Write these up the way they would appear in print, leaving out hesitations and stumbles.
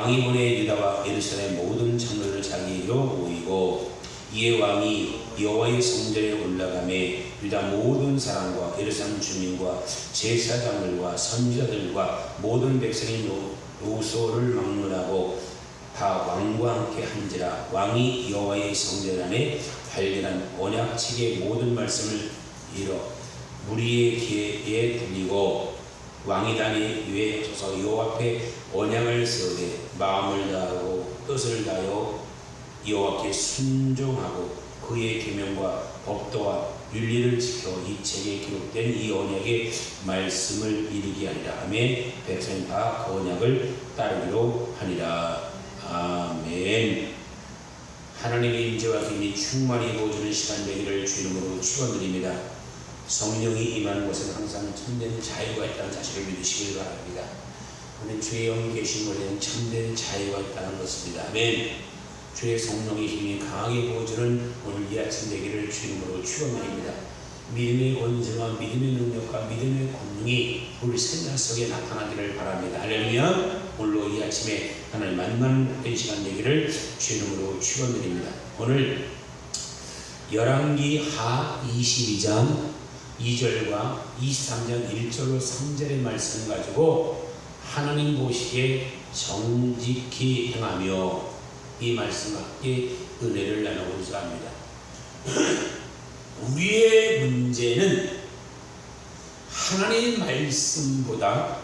왕이 보내 유다와 예루살렘 모든 장로를 자기에게로 모이고 이에 왕이 여호와의 성전에 올라가매 유다 모든 사람과 예루살렘 주민과 제사장들과 선지자들과 모든 백성이 노소를 막론하고 다 왕과 함께 한지라. 왕이 여호와의 성전 안에 발견한 언약책의 모든 말씀을 이뤄 무리의 귀에 들리고 왕이 단위 위에 서서 여호와 앞에 언약을 세우되 마음을 다하고 뜻을 다하여 여호와께 순종하고 그의 계명과 법도와 윤리를 지켜 이 책에 기록된 이 언약의 말씀을 이루게 하리라. 아멘. 백성이 다 그 언약을 따르기로 하니라. 아멘. 하나님의 임재와 힘이 충만히 부어주는 시간 되기를 주 이름으로 축원드립니다. 성령이 임하는 곳은 항상 참된 자유가 있다는 사실을 믿으시길 바랍니다. 오늘 주의 영이 계신 곳에는 참된 자유가 있다는 것입니다. 아멘. 주의 성령의 힘이 강하게 부어주는 오늘 이 아침 되기를 주 이름으로 축원드립니다. 믿음의 권세와 믿음의 능력과 믿음의 권능이 우리 생활 속에 나타나기를 바랍니다. 할렐루야. 오늘로 이 아침에 하나님 만나는 된 시간 되기를 주 이름으로 축원드립니다. 오늘 열왕기 하 22장 2절과 23장 1절로 3절의 말씀 가지고 하나님 보시기에 정직히 행하며 이 말씀과 함께 은혜를 나누고자 합니다. 우리의 문제는 하나님의 말씀보다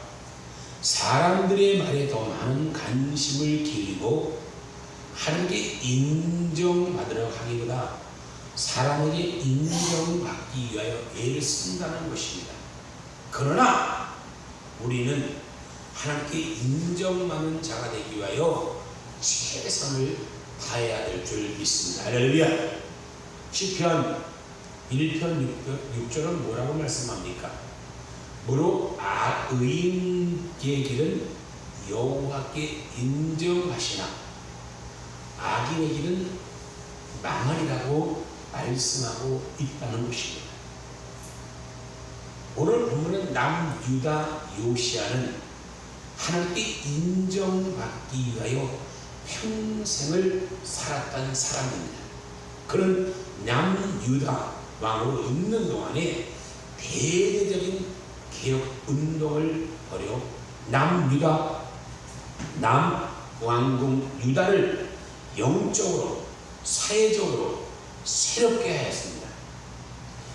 사람들의 말에 더 많은 관심을 기울이고 하나님께 인정받으려 하기보다 사람에게 인정받기 위하여 애를 쓴다는 것입니다. 그러나 우리는 하나님께 인정받는 자가 되기 위하여 최선을 다해야 될 줄 믿습니다. 할렐루야. 시편 1편 6절은 뭐라고 말씀합니까? 무릇 의인의 길은 여호와께 인정하시나 악인의 길은 망하리라고 말씀하고 있다는 것입니다. 오늘 본문은 남유다 요시야는 하나님께 인정받기 위하여 평생을 살았던 사람입니다. 그런 남유다 왕으로 있는 동안에 대대적인 개혁운동을 벌여 남왕국 유다를 영적으로 사회적으로 새롭게 하였습니다.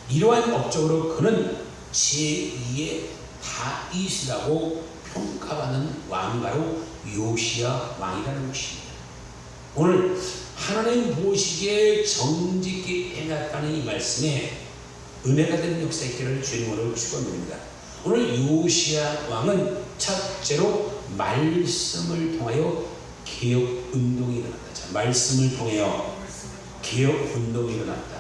이러한 업적으로 그는 제2의 다윗이라고 평가받는 왕이 바로 요시야 왕이라는 것입니다. 오늘 하나님 보시기에 정직히 행했다는 이 말씀에 은혜가 되는 역사 있기를 주님으로 축원드립니다. 오늘 요시야 왕은 첫째로 말씀을 통하여 개혁운동이 일어났다. 자, 말씀을 통하여 개혁운동이 일어났다.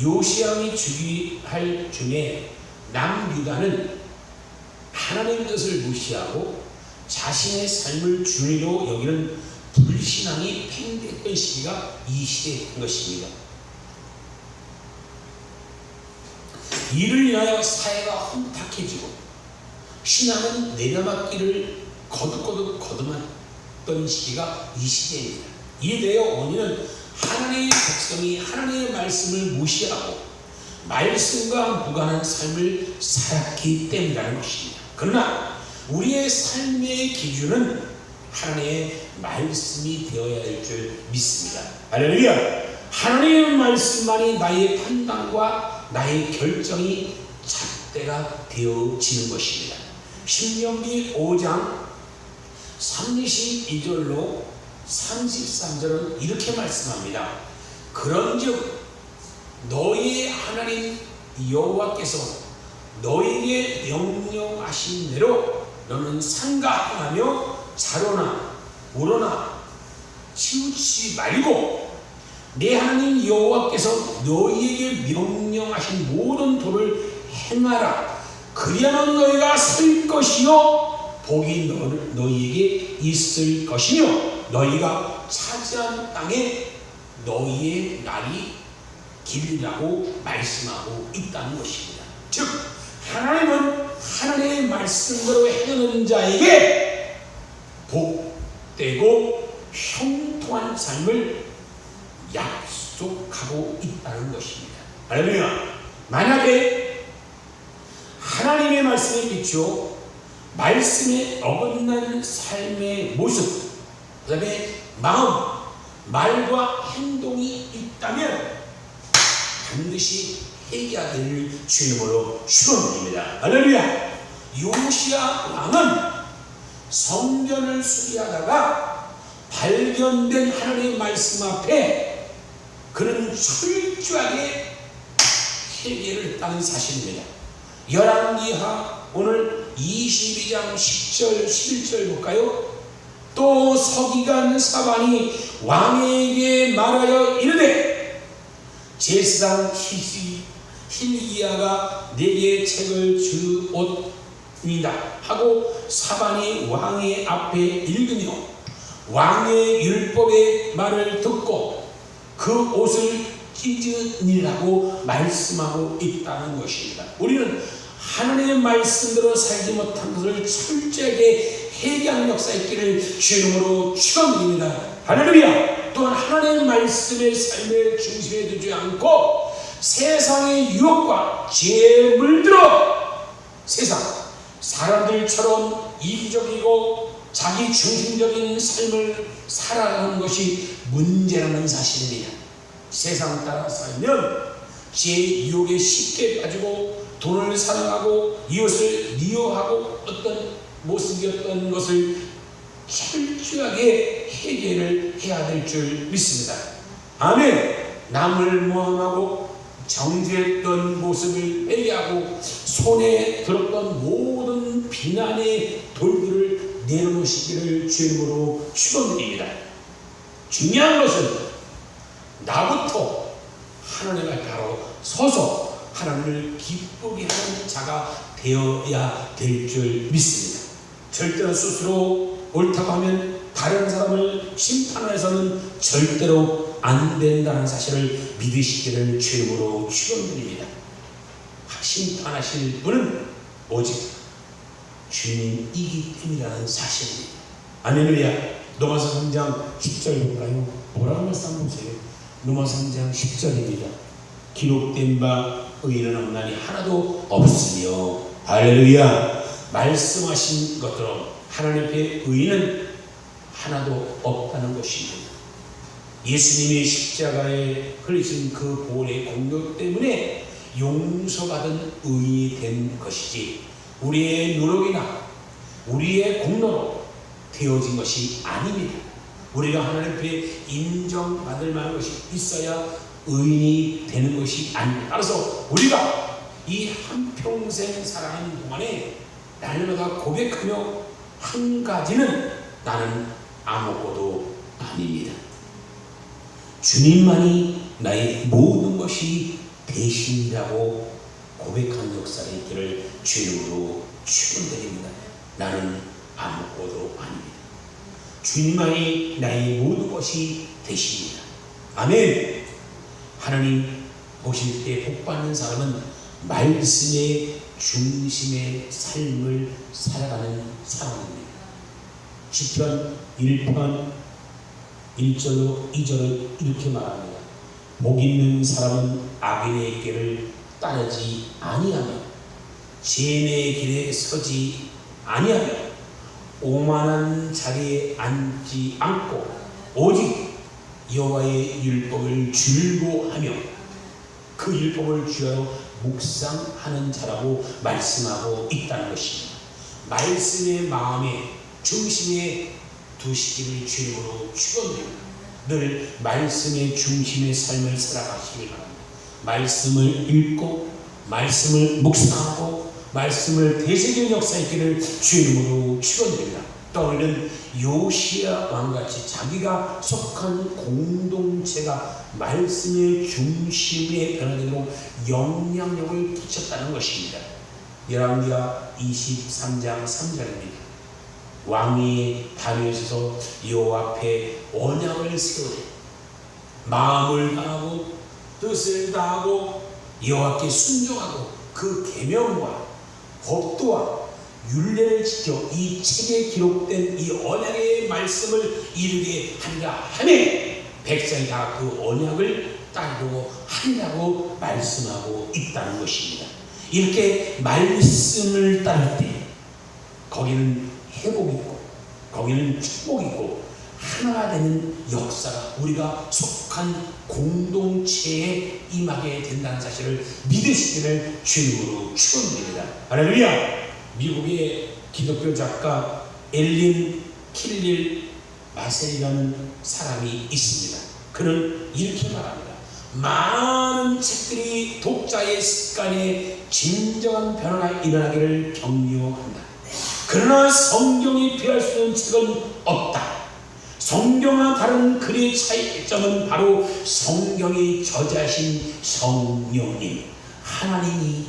요시야 왕이 즉위할 중에 남유다는 하나님의 뜻을 무시하고 자신의 삶을 주의로 여기는 불신앙이 팽배했던 시기가 이 시대인 것입니다. 이를 인하여 사회가 혼탁해지고 신앙은 내려막기를 거듭거듭 거듭했던 시기가 이 시대입니다. 이에 대해 원인은 하나님의 백성이 하나님의 말씀을 무시하고 말씀과 무관한 삶을 살았기 때문이라는 것입니다. 그러나 우리의 삶의 기준은 하나님의 말씀이 되어야 될 줄 믿습니다. 할렐루야. 하나님의 말씀만이 나의 판단과 나의 결정이 잣대가 되어지는 것입니다. 신명기 5장 32절로 33절은 이렇게 말씀합니다. 그런즉 너희의 하나님 여호와께서 너희에게 명령하신 대로 너는 상가하며 자로나 우러나 치우치지 말고 내 하나님 여호와께서 너희에게 명령하신 모든 도를 행하라. 그리하면 너희가 살 것이요 복이 너희에게 있을 것이며 너희가 차지한 땅에 너희의 날이 길이라고 말씀하고 있다는 것입니다. 즉 하나님은 하나님의 말씀대로 행하는 자에게 복되고 형통한 삶을 약속하고 있다는 것입니다. 할렐루야. 만약에 하나님의 말씀에 비추어 말씀에 어긋난 삶의 모습, 그 다음에 마음, 말과 행동이 있다면 반드시 회개해야 될 주님으로 축원드립니다. 할렐루야. 요시야 왕은 성전을 수리하다가 발견된 하나님의 말씀 앞에 그는 철저하게 회개를 했다는 사실입니다. 열왕기하 오늘 22장 10절 11절 볼까요? 또 서기관 사반이 왕에게 말하여 이르되 제사장 hil기야가 내게 책을 주옵니다 하고 사반이 왕의 앞에 읽으며 왕의 율법의 말을 듣고 그 옷을 찢으니라고 말씀하고 있다는 것입니다. 우리는 하나님의 말씀대로 살지 못한 것을 철저하게 회개하는 역사 있기를 주님으로 축원드립니다. 할렐루야. 또한 하나님의 말씀의 삶의 중심에 두지 않고 세상의 유혹과 죄에 물들어 세상 사람들처럼 이기적이고 자기 중심적인 삶을 살아가는 것이 문제라는 사실입니다. 세상 따라 살면 죄의 유혹에 쉽게 빠지고 돈을 사랑하고 이웃을 미워하고 어떤 모습이었던 것을 철저하게 해결을 해야 될 줄 믿습니다. 아멘. 남을 모함하고 정죄했던 모습을 회개하고 손에 들었던 모든 비난의 돌들을 내려놓으시기를 주님으로 축원드립니다. 중요한 것은 나부터 하나님 앞에 바로 서서 하나님을 기쁘게 하는 자가 되어야 될 줄 믿습니다. 절대로 스스로 옳다고 하면 다른 사람을 심판해서는 절대로 안 된다는 사실을 믿으시기를 주님으로 축원드립니다. 심판하실 분은 오직 주님이기 때문이라는 사실입니다. 할렐루야. 로마서 3장 10절 볼까요? 뭐라고 말씀 보세요. 로마서 3장 10절입니다. 기록된 바 의인은 없나니 하나도 없으며 할렐루야. 말씀하신 것처럼 하나님 앞에 의인은 하나도 없다는 것입니다. 예수님이 십자가에 흘리신 그 보혈의 공로 때문에 용서받은 의인이 된 것이지 우리의 노력이나 우리의 공로로 되어진 것이 아닙니다. 우리가 하나님 앞에 인정받을 만한 것이 있어야 의인이 되는 것이 아닙니다. 따라서 우리가 이 한평생 살아가는 동안에 날마다 고백하며 한 가지는 나는 아무것도 아닙니다. 주님만이 나의 모든 것이 대신이라고 고백한 역사가 있기를 주님으로 축원드립니다. 나는 아무것도 아닙니다. 주님만이 나의 모든 것이 되십니다. 아멘. 하나님 보실 때 복받는 사람은 말씀의 중심의 삶을 살아가는 사람입니다. 시편 1편 1절로 2절을 이렇게 말합니다. 복 있는 사람은 악인의 길을 따르지 아니하며 죄인의 길에 서지 아니하며 오만한 자리에 앉지 않고 오직 여호와의 율법을 즐거워하며 그 율법을 주야로 묵상하는 자라고 말씀하고 있다는 것입니다. 말씀의 마음의 중심에 두시기를 주님으로 축원드립니다. 늘 말씀의 중심의 삶을 살아가시길 바랍니다. 말씀을 읽고 말씀을 묵상하고 말씀을 되새기는 역사 있기를 주님으로 축원드립니다. 떠오르는 요시야 왕같이 자기가 속한 공동체가 말씀의 중심에 변화되도록 영향력을 끼쳤다는 것입니다. 열왕기하 23장 3절입니다. 왕이 다리에 서서 여호와 앞에 언약을 세우되 마음을 다하고 뜻을 다하고 여호와께 순종하고 그 계명과 법도와 율례를 지켜 이 책에 기록된 이 언약의 말씀을 이루게 하리라 하매 백성이 다 그 언약을 따르고 하리라고 말씀하고 있다는 것입니다. 이렇게 말씀을 따를 때 거기는 회복이 있고 거기는 축복이 있고 하나가 되는 역사가 우리가 속한 공동체에 임하게 된다는 사실을 믿으시기를 주님으로 축원드립니다. 할렐루야. 미국의 기독교 작가 엘린 킬릴 마셀이라는 사람이 있습니다. 그는 이렇게 말합니다. 많은 책들이 독자의 습관에 진정한 변화가 일어나기를 격려한다. 그러나 성경이 비할 수 있는 책은 없다. 성경과 다른 글의 차이점은 바로 성경의 저자신 성령님 하나님께서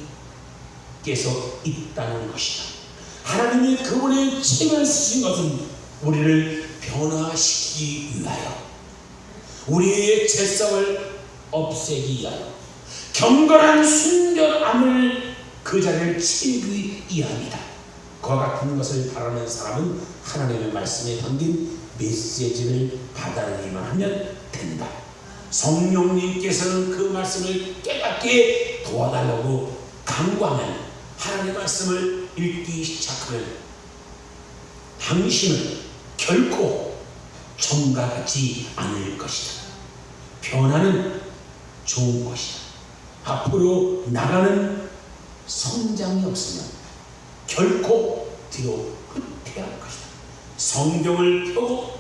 있다는 것이다. 하나님이 그분의 책을 쓰신 것은 우리를 변화시키기 위하여, 우리의 죄성을 없애기 위하여, 경건한 순결함을 그 자리를 채우기 위함이다. 그와 같은 것을 바라는 사람은 하나님의 말씀에 담긴 메시지를 받아들이기만 하면 된다. 성령님께서는 그 말씀을 깨닫게 도와달라고 간구하면 하나님의 말씀을 읽기 시작하면 당신은 결코 전과 같지 않을 것이다. 변화는 좋은 것이다. 앞으로 나가는 성장이 없으면 결코 뒤로 후퇴할 것이다. 성경을 펴고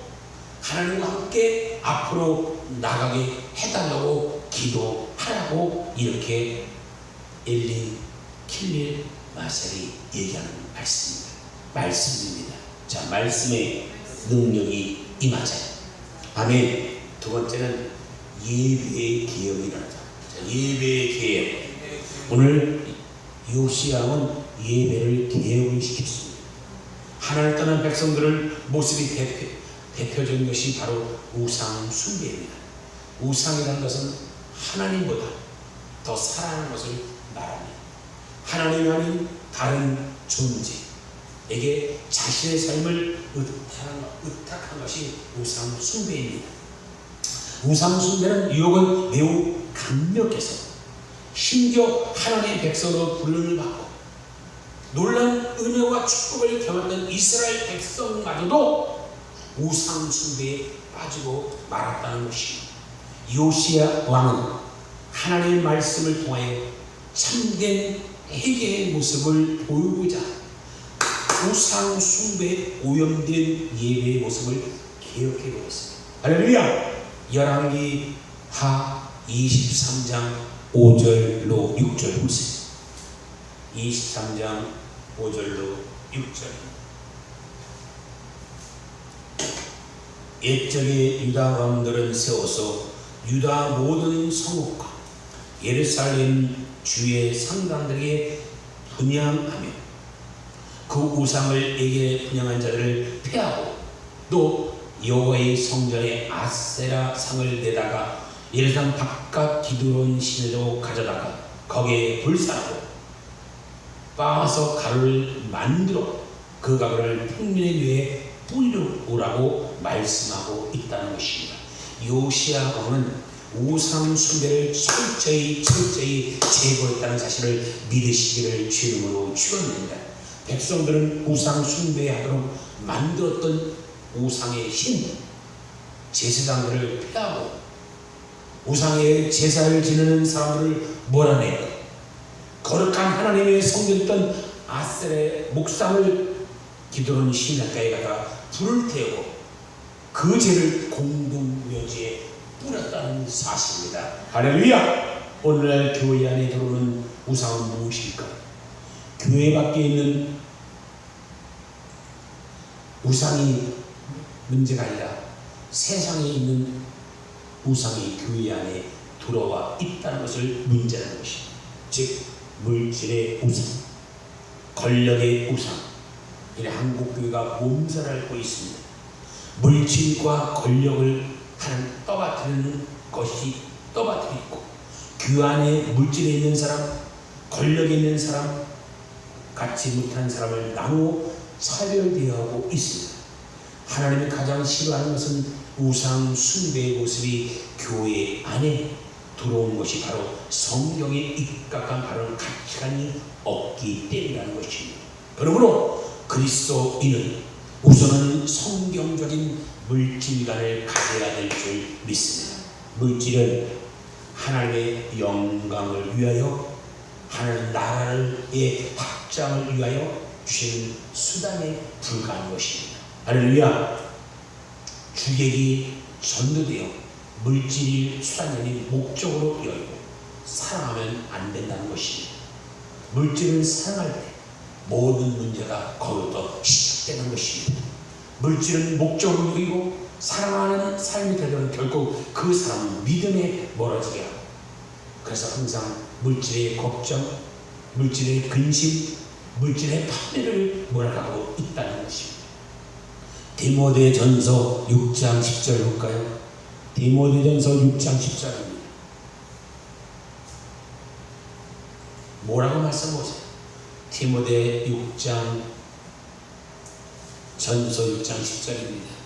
하나님과 함께 앞으로 나가게 해달라고 기도하라고 이렇게 엘린 킬릴 마셀이 얘기하는 말씀입니다. 자, 말씀의 능력이 임하자. 아멘. 두 번째는 예배의 개혁이 일어나자. 자, 예배의 개혁. 오늘 요시야는 예배를 개혁을 시켰습니다. 하나님을 떠난 백성들을 모습이 대표적인 것이 바로 우상 숭배입니다. 우상이라는 것은 하나님보다 더 사랑하는 것을 말합니다. 하나님 아닌 다른 존재에게 자신의 삶을 의탁한 것이 우상 숭배입니다. 우상 숭배는 유혹은 매우 강력해서 심지어 하나님의 백성으로 부름을 받고 놀라운 은혜와 축복을 경험했던 이스라엘 백성마저도 우상 숭배에 빠지고 말았다는 것입니다. 요시야 왕은 하나님의 말씀을 통하여 참된 회개의 모습을 보이고자 우상 숭배에 오염된 예배의 모습을 개혁해 보았습니다. 할렐루야. 열왕기 하 23장 5절로 6절 보세요. 23장 5절로 6절. 옛적에 유다 왕들은 세워서 유다 모든 성읍과 예루살렘 주의 상당들에게 분향하며 그 우상을 에게 분향한 자들을 패하고 또 여호와의 성전에 아세라 상을 내다가 예루살렘 바깥 기드론 시내로 가져다가 거기에 불사하고 빻아서 가루를 만들어 그 가루를 평민의 뇌에 뿌리오라고 말씀하고 있다는 것입니다. 요시야 왕은 우상 숭배를 철저히 제거했다는 사실을 믿으시기를 주님으로 축원합니다. 백성들은 우상 숭배하도록 만들었던 우상의 신 제사장들을 폐하고 우상의 제사를 지내는 사람들을 몰아내고 거룩한 하나님의 성전이었던 아셀의 목상을 기드론 시내가에 가다 불을 태우고 그 죄를 공동묘지에 뿌렸다는 사실입니다. 할렐루야. 오늘날 교회 안에 들어오는 우상은 무엇일까? 교회 밖에 있는 우상이 문제가 아니라 세상에 있는 우상이 교회 안에 들어와 있다는 것을 문제라는 것입니다. 즉 물질의 우상, 권력의 우상. 이래 한국교회가 몸살을 앓고 있습니다. 물질과 권력을 하는 떠받드리는 것이 떠받들이고 그 안에 물질에 있는 사람, 권력에 있는 사람가 갖지 못한 사람을 나누어 차별대하고 있습니다. 하나님이 가장 싫어하는 것은 우상 숭배의 모습이 교회 안에 들어온 것이 바로 성경에 입각한 바른 가치관이 없기 때문이라는 것입니다. 그러므로 그리스도인은 우선은 성경적인 물질관을 가져야 될 줄 믿습니다. 물질은 하나님의 영광을 위하여, 하나님 나라의 확장을 위하여 주시는 수단에 불과한 것입니다. 할렐루야. 주객이 전도되어 물질이 수단이 목적으로 열고 사랑하면 안 된다는 것입니다. 물질을 사랑할 때 모든 문제가 거기부터 시작되는 것입니다. 물질은 목적으로 여기고 사랑하는 삶이 되려면 결국 그 사람은 믿음에 멀어지게 하고, 그래서 항상 물질의 걱정, 물질의 근심, 물질의 판매를 몰아가고 있다는 것입니다. 디모데전서 6장 10절 볼까요? 디모데전서 6장 10절입니다. 뭐라고 말씀하세요? 디모데 6장 전서 6장 10절입니다.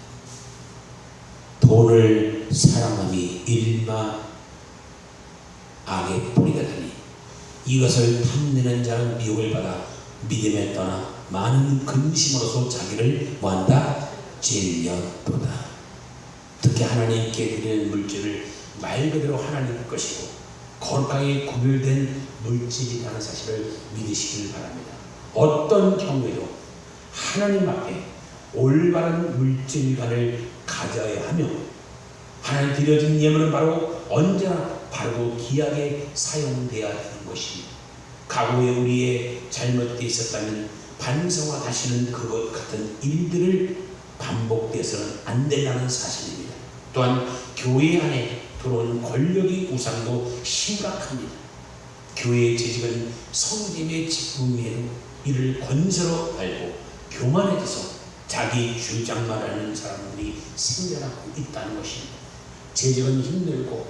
돈을 사랑함이 일마 악의 뿌리가 되니 이것을 탐내는 자는 미혹을 받아 믿음에 떠나 많은 근심으로서 자기를 뭐한다? 질려도다. 특히 하나님께 드리는 물질을 말 그대로 하나님 것이고 거룩하게 구별된 물질이라는 사실을 믿으시길 바랍니다. 어떤 경우에도 하나님 앞에 올바른 물질관을 가져야 하며, 하나님 드려진 예물은 바로 언제나 바르고 귀하게 사용되어야 하는 것입니다. 과거에 우리의 잘못되어 있었다면 반성과 다시는 그것 같은 일들을 반복돼서는 안 된다는 사실입니다. 또한 교회 안에 들어오는 권력의 우상도 심각합니다. 교회의 재직은 성김의 직분이에요. 이를 권세로 알고 교만해져서 자기 주장만 하는 사람들이 생겨나고 있다는 것입니다. 재직은 힘들고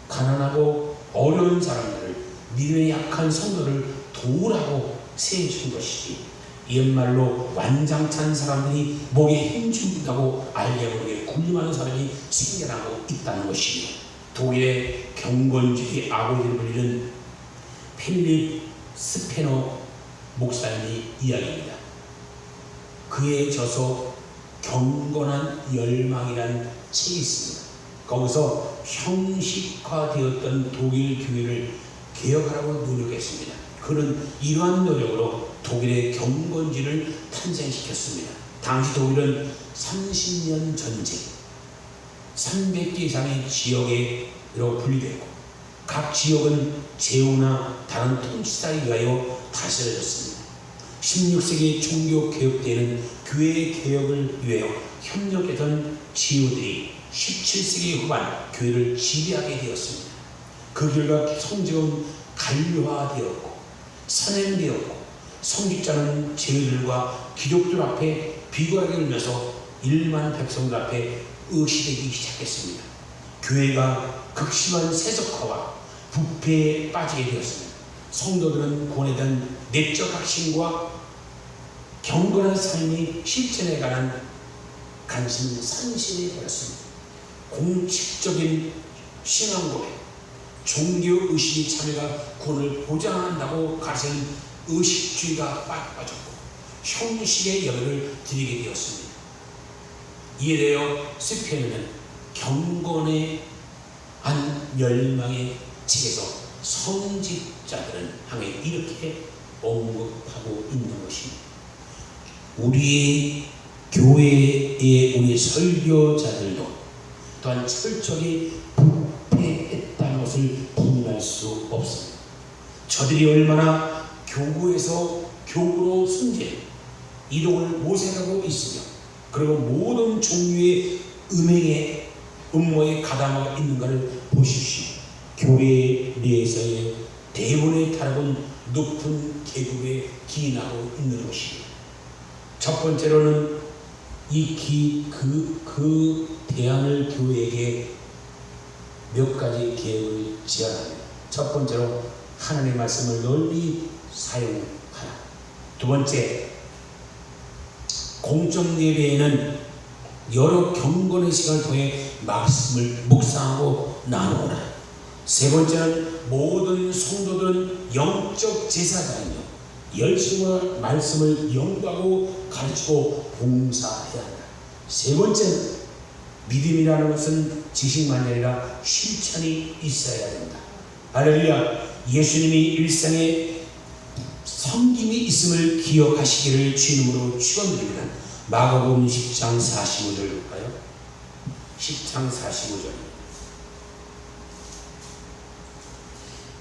가난하고 어려운 사람들을, 믿음이 약한 성도를 도우라고 세우신 것이지, 옛말로 완장찬 사람들이 목에 힘준다고 알게 모르게 군림하는 사람이 생겨나고 있다는 것입니다. 독일의 경건주의 아버지를 불리는 필립 스페너 목사님의 이야기입니다. 그의 저서 경건한 열망이라는 책이 있습니다. 거기서 형식화되었던 독일 교회를 개혁하라고 노력했습니다. 그는 이러한 노력으로 독일의 경건주의를 탄생시켰습니다. 당시 독일은 30년 전쟁, 300개 이상의 지역으로 분리되고 각 지역은 제후나 다른 통치자에 의하여 다스려졌습니다. 16세기 종교개혁 때는 교회 개혁을 위하여 협력했던 지우들이 17세기 후반 교회를 지배하게 되었습니다. 그 결과 성경은 간료화되었고 선행되었고, 성직자는 제후들과 기독들 앞에 비굴하게 울면서 일반 백성들 앞에 의시되기 시작했습니다. 교회가 극심한 세속화와 부패에 빠지게 되었습니다. 성도들은 권해된 내적 확신과 경건한 삶이 실천에 관한 관심은 산신해 버렸습니다. 공식적인 신앙 고백, 종교의식의 참여가 구원을 보장한다고 가르치는 의식주의가 빠졌고 형식의 열을 드리게 되었습니다. 이에 대하여 스페인은 경건의 한 멸망의 책에서 성직자들은 향해 이렇게 언급하고 있는 것입니다. 우리의 교회의 우리 설교자들도 또한 철저히 부패했다는 것을 부인할 수 없습니다. 저들이 얼마나 교구에서 교구로 승진, 이동을 모색하고 있으며, 그리고 모든 종류의 음행의 음모에 가담하고 있는가를 보십시오. 교회 내에서의 대부분의 타락은 높은 계급에 기인하고 있는 것입니다. 첫 번째로는 그 대안을 교회에게 몇 가지 계획을 제안합니다. 첫 번째로 하나님의 말씀을 널리 사용하라. 두 번째, 공적 예배에는 여러 경건의 시간을 통해 말씀을 묵상하고 나누어라. 세 번째는 모든 성도들은 영적 제사장이며 열심히 말씀을 연구하고 가르치고 봉사해야 한다. 세 번째는 믿음이라는 것은 지식만이 아니라 실천이 있어야 된다. 할렐루야. 예수님이 일상에 섬김이 있음을 기억하시기를 주님으로 축원드립니다. 마가복음 10장 45절 볼까요? 10장 45절.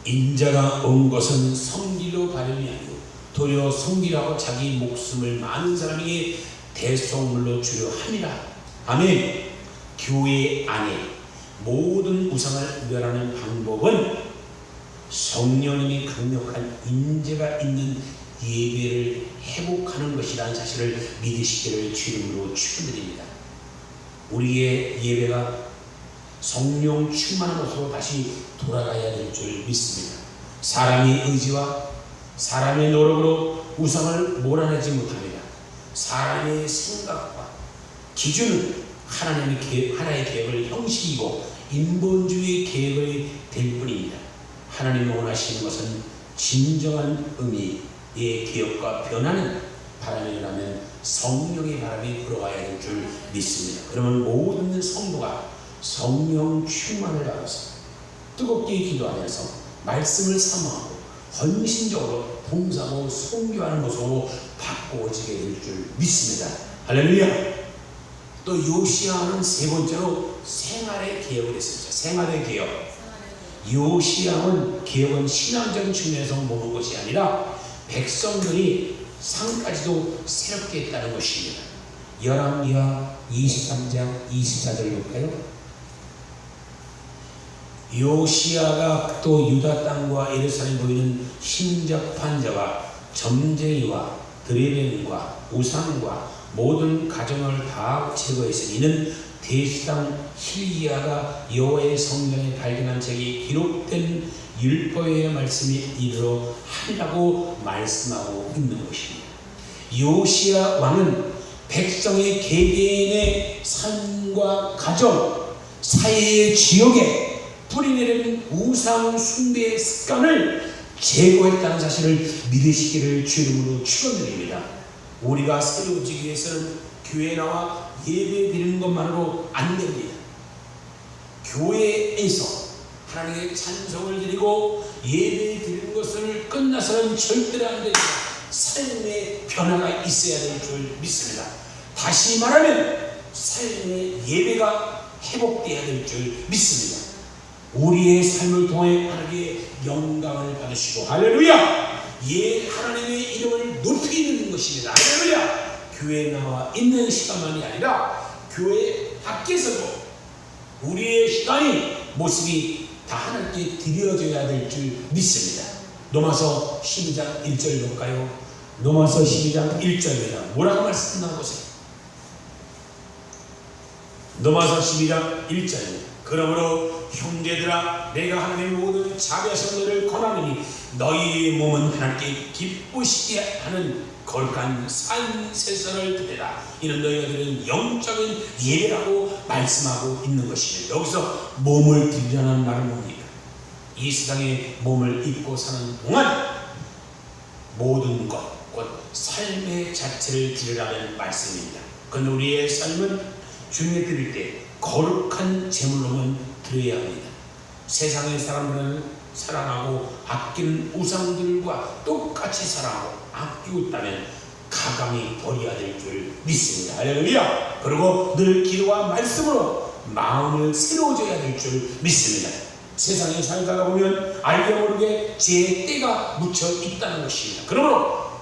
인자가 온 것은 섬기러 가려니 아니고 도리어 섬기라고 자기 목숨을 많은 사람에게 대속물로 주려 함이라. 아멘. 교회 안에 모든 우상을 멸하는 방법은 성령님이 강력한 인재가 있는 예배를 회복하는 것이라는 사실을 믿으시기를 주님으로 축원드립니다. 우리의 예배가 성령 충만한 것으로 다시 돌아가야 될 줄 믿습니다. 사람의 의지와 사람의 노력으로 우상을 몰아내지 못합니다. 사람의 생각과 기준은 하나의 계획을 형식이고 인본주의 계획이 될 뿐입니다. 하나님이 원하시는 것은 진정한 의미의 개혁과 변화는 바람이라면 성령의 바람이 불어와야 될 줄 믿습니다. 그러면 모든 성도가 성령 충만을 받아서 뜨겁게 기도하면서 말씀을 사모하고 헌신적으로 봉사하고 선교하는 것으로 바꿔지게 될 줄 믿습니다. 할렐루야. 또 요시야는 세 번째로 생활의 개혁을 했습니다. 생활의 개혁. 요시야는 개혁은 신앙적인 측면에서 모는 것이 아니라 백성들이 삶까지도 새롭게 했다는 것입니다. 열왕기하 23장 24절 볼까요? 요시야가 또 유다 땅과 예루살렘 보이는 신적한 자와 점쟁이와 드레벤과 우상과 모든 가정을 다 제거했으니 이는 대수당 hil기야가 여호와의 성전에 발견한 책이 기록된 율법의 말씀이 이르러 하리라고 말씀하고 있는 것입니다. 요시야 왕은 백성의 개개인의 삶과 가정, 사회의 지역에 뿌리내리는 우상 숭배의 습관을 제거했다는 사실을 믿으시기를 주님으로 축원드립니다. 우리가 새로워지기 위해서는 교회에 나와 예배 드리는 것만으로 안 됩니다. 교회에서 하나님께 찬송을 드리고 예배 드리는 것을 끝나서는 절대로 안 됩니다. 삶의 변화가 있어야 될 줄 믿습니다. 다시 말하면 삶의 예배가 회복되어야 될 줄 믿습니다. 우리의 삶을 통해 하나님의 영광을 받으시고 할렐루야. 하나님의 이름을 높이는 것입니다. 할렐루야. 교회에 나와 있는 시간만이 아니라 교회 밖에서도 우리의 시간이 모습이 다 하나님께 드려져야 될 줄 믿습니다. 로마서 12장 1절 볼까요? 로마서 12장 1절입니다. 뭐라고 말씀하나 보세요. 로마서 12장 1절입니다. 그러므로 형제들아 내가 하나님의 모든 자비하신 너를 권하노니 너희의 몸은 하나님께 기쁘시게 하는 거룩한 산세선을 드리라. 이는 너희가 드리는 영적인 예배라고 말씀하고 있는 것입니다. 여기서 몸을 드리라는 말은 뭡니까? 이 세상에 몸을 입고 사는 동안 모든 것, 곧 삶의 자체를 드리라는 말씀입니다. 그런데 우리의 삶은 주님께 드릴 때 거룩한 제물로만 드려야 합니다. 세상의 사람들은 사랑하고 아끼는 우상들과 똑같이 사랑하고 아끼고 있다면 가감히 버려야 될 줄 믿습니다. 할렐루야. 그리고 늘 기도와 말씀으로 마음을 새로워져야 될 줄 믿습니다. 세상에 살다가 보면 알게 모르게 죄의 때가 묻혀 있다는 것입니다. 그러므로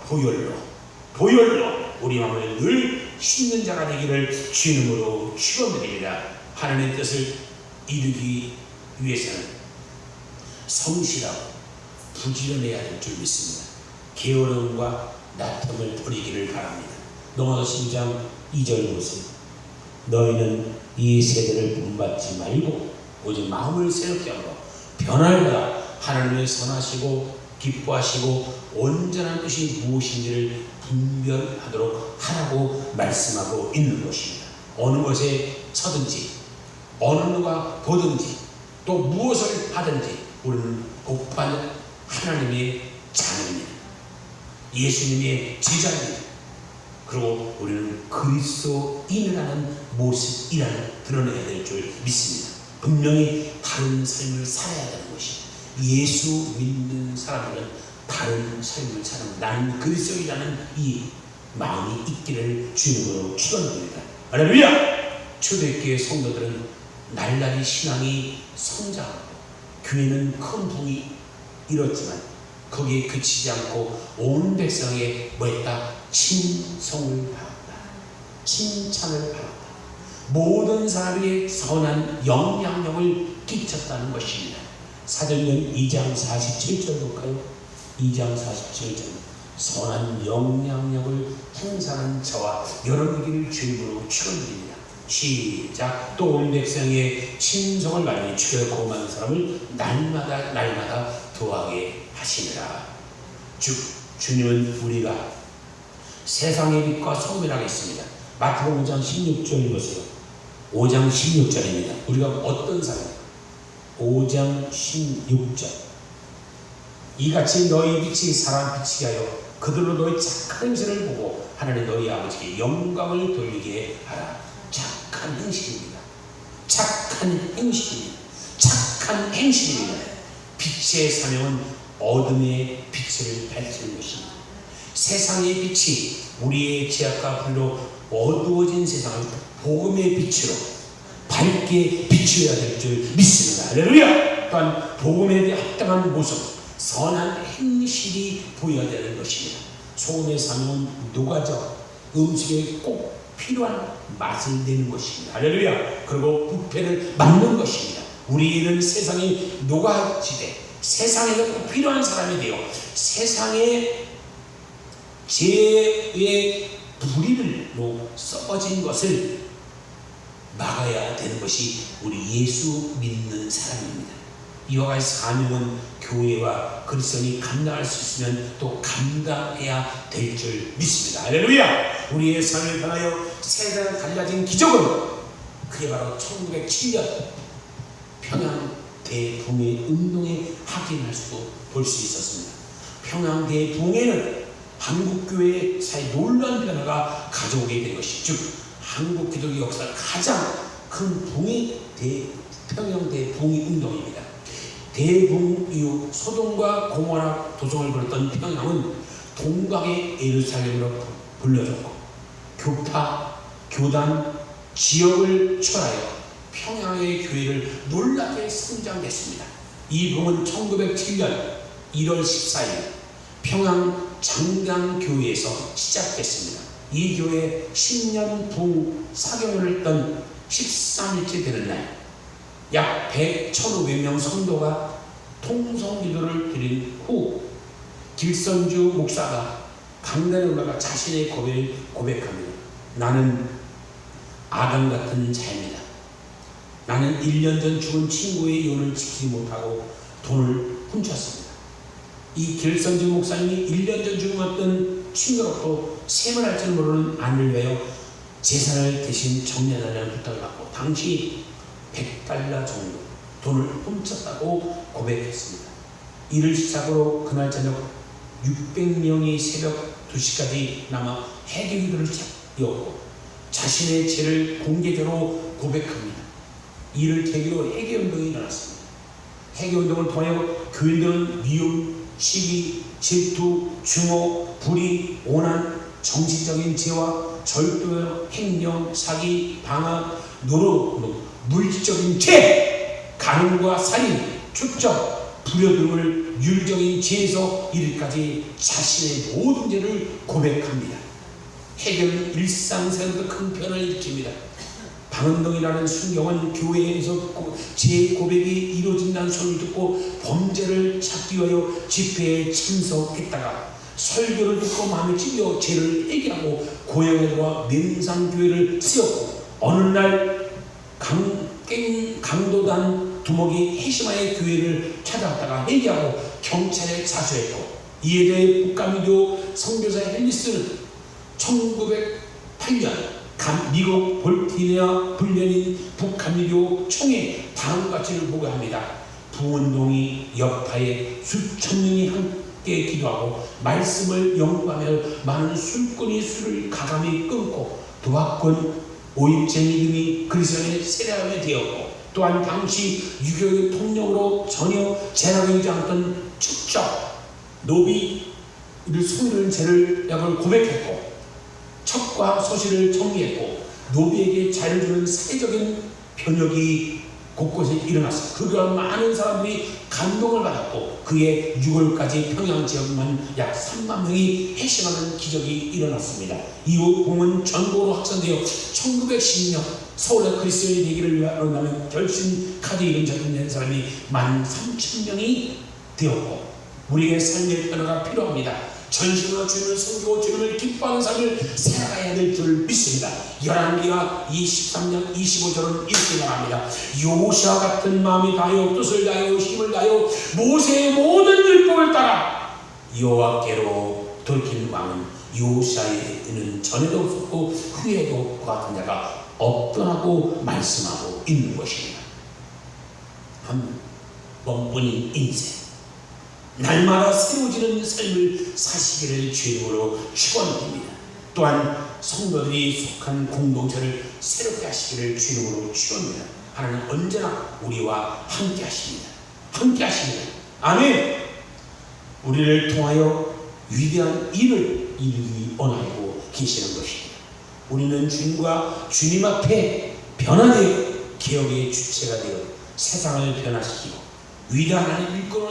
보혈로 우리 마음을 늘 씻는 자가 되기를 주님으로 축원드립니다. 하나님의 뜻을 이루기 위해서는 성실하고 부지런해야 될 줄 믿습니다. 게으름과 나텀을 버리기를 바랍니다. 로마서 12장 2절 보세요. 너희는 이 세대를 본받지 말고 오직 마음을 새롭게 하고 변화를 받아 하나님의 선하시고 기뻐하시고 온전한 뜻이 무엇인지를 분별하도록 하라고 말씀하고 있는 것입니다. 어느 것에 서든지 어느 누가 보든지 또 무엇을 하든지 우리는 복받은 하나님의 자녀입니다. 예수님의 제자입니다. 그리고 우리는 그리스도인이라는 모습이라는 드러내야 될 줄 믿습니다. 분명히 다른 삶을 살아야 되는 것입니다. 예수 믿는 사람들은 다른 삶을 사는 나는 그리스도인이라는 이 마음이 있기를 주님으로 축원합니다. 할렐루야! 초대교회 성도들은 날라리 신앙이 성장하고 교회는 큰 붕이 일었지만 거기에 그치지 않고 온 백성에게 뭐했다? 칭송을 받았다. 칭찬을 받았다. 모든 사람에게 선한 영향력을 끼쳤다는 것입니다. 사도행전 2장 47절 볼까요? 2장 47절 선한 영향력을 행사한 저와 여러분에게 주님으로 축원드립니다. 시작. 또 온 백성의 칭송을 받으니 주의 고마운 사람을 날마다 도하게 하시니라. 주님은 우리가 세상의 빛과 소멸하겠습니다. 마태복음 5장 16절 보세요. 5장 16절입니다. 우리가 어떤 사람? 5장 16절. 이같이 너희 빛이 사람 빛이게 하여 그들로 너희 착한 행실을 보고 하나님 너희 아버지께 영광을 돌리게 하라. 착한 행실입니다. 착한 행실입니다. 착한 행실입니다. 빛의 사명은 어둠의 빛을 밝히는 것입니다. 세상의 빛이 우리의 죄악과 불로 어두워진 세상을 복음의 빛으로 밝게 비추어야 될 줄 믿습니다. 할렐루야! 또한 복음에 합당한 모습, 선한 행실이 보여야 되는 것입니다. 소금의 사명은 녹아져 음식에 꼭 필요한 맛을 내는 것입니다. 할렐루야! 그리고 부패를 막는 것입니다. 우리는 세상에 녹아지되 세상에 꼭 필요한 사람이 되어 세상의 죄의 불의로 썩어진 것을 막아야 되는 것이 우리 예수 믿는 사람입니다. 이와 같이 사명은 교회와 그리스도인이 감당할 수 있으면 또 감당해야 될 줄 믿습니다. 할렐루야! 우리의 삶을 향하여 세상을 달라진 기적은 그게 바로 1907년 평양 대붕해 운동에 확인할 수도 볼 수 있었습니다. 평양 대붕해는 한국교회의 사이 놀라운 변화가 가져오게 된 것이 즉 한국 기독교 역사 가장 큰 평양 대붕해 운동입니다. 대붕 이후 소돔과 고모라 도성을 벌였던 평양은 동방의 예루살렘으로 불려졌고 교파, 교단, 지역을 초월하여 평양의 교회를 놀랍게 성장했습니다. 이 붕은 1907년 1월 14일 평양 장강교회에서 시작됐습니다. 이 교회 10년 붕 사경을 했던 13일째 되는 날 약 1,500명 성도가 통성기도를 드린 후 길선주 목사가 강단에 올라가 자신의 고백을 고백합니다. 나는 아담 같은 자입니다. 나는 1년 전 죽은 친구의 이혼을 지키지 못하고 돈을 훔쳤습니다. 이 길선주 목사님이 1년 전 죽었던 친구로부터 세문할 줄 모르는 아내를 위하여 재산을 대신 정리하라는 부탁을 받고 당시 $100 정도 돈을 훔쳤다고 고백했습니다. 이를 시작으로 그날 저녁 600명이 새벽 2시까지 남아 회개기도를 이었고 자신의 죄를 공개적으로 고백합니다. 이를 계기로 회개운동이 일어났습니다. 회개운동을 통하여 교인들은 미움, 시기, 질투, 증오, 불의, 오난, 정신적인 죄와 절도, 횡령, 사기, 방학, 노릇, 물질적인 죄, 간음과 살인, 축적, 불효 등을 율적인 죄에서 이르기까지 자신의 모든 죄를 고백합니다. 해결은 일상생활에도 큰 변화를 일으킵니다. 방언동이라는 순경은 교회에서 제 고백이 이루어진다는 소리를 듣고 범죄를 찾기 위하여 집회에 참석했다가 설교를 듣고 마음에 찔려 죄를 회개하고 고향에 들어와 맹상교회를 세웠고 어느 날 강도단 두목이 해시마의 교회를 찾아갔다가 회개하고 경찰에 자수했고, 이에 대해 북가미교 선교사 헬리스는 1908년 미국 볼티니아 불려인 북가미교 총회 다음같이를 보고합니다. 부운동이 여파에 수천 명이 함께 기도하고 말씀을 연구하며 많은 술꾼이 술을 가감히 끊고 도박꾼, 오입쟁이 등이 그리스도인의 세례하게 되었고, 또한 당시 유교의 통령으로 전혀 재량이지 않던 축적 노비를 속이는 죄를 약을 고백했고, 첩과 소시를 정리했고, 노비에게 자유를 주는 사회적인 변혁이 곳곳에 일어났습니다. 그가 많은 사람들이 감동을 받았고, 그의 6월까지 평양 지역만 약 3만 명이 회심하는 기적이 일어났습니다. 이후 봉은 전국으로 확산되어 1910년 서울의 그리스도의 얘기를 위하여 결심 카드 이름 적은 사람이 13,000명이 되었고, 우리의 삶의 변화가 필요합니다. 전심으로 주님을 섬기고 주님을 기뻐하는 삶을 살아가야 될 줄 믿습니다. 열왕기하 23장 25절은 이렇게 말합니다. 여호수아 같은 마음이 다하여 뜻을 다하여 힘을 다하여 모세의 모든 율법을 따라 여호와께로 돌이킨 왕은 여호수아에는 전에도 없었고 후에도 그와 같은 자가 없더라고 말씀하고 있는 것입니다. 한 번뿐인 인생, 날마다 새로워지는 삶을 사시기를 주님으로 축원드립니다. 또한 성도들이 속한 공동체를 새롭게 하시기를 주님으로 축원합니다. 하나님 언제나 우리와 함께 하십니다. 함께 하십니다. 아멘. 우리를 통하여 위대한 일을 이루기 원하고 계시는 것입니다. 우리는 주님과 주님 앞에 변화되어 기억의 주체가 되어 세상을 변화시키고 위대한 하나님 일꾼으로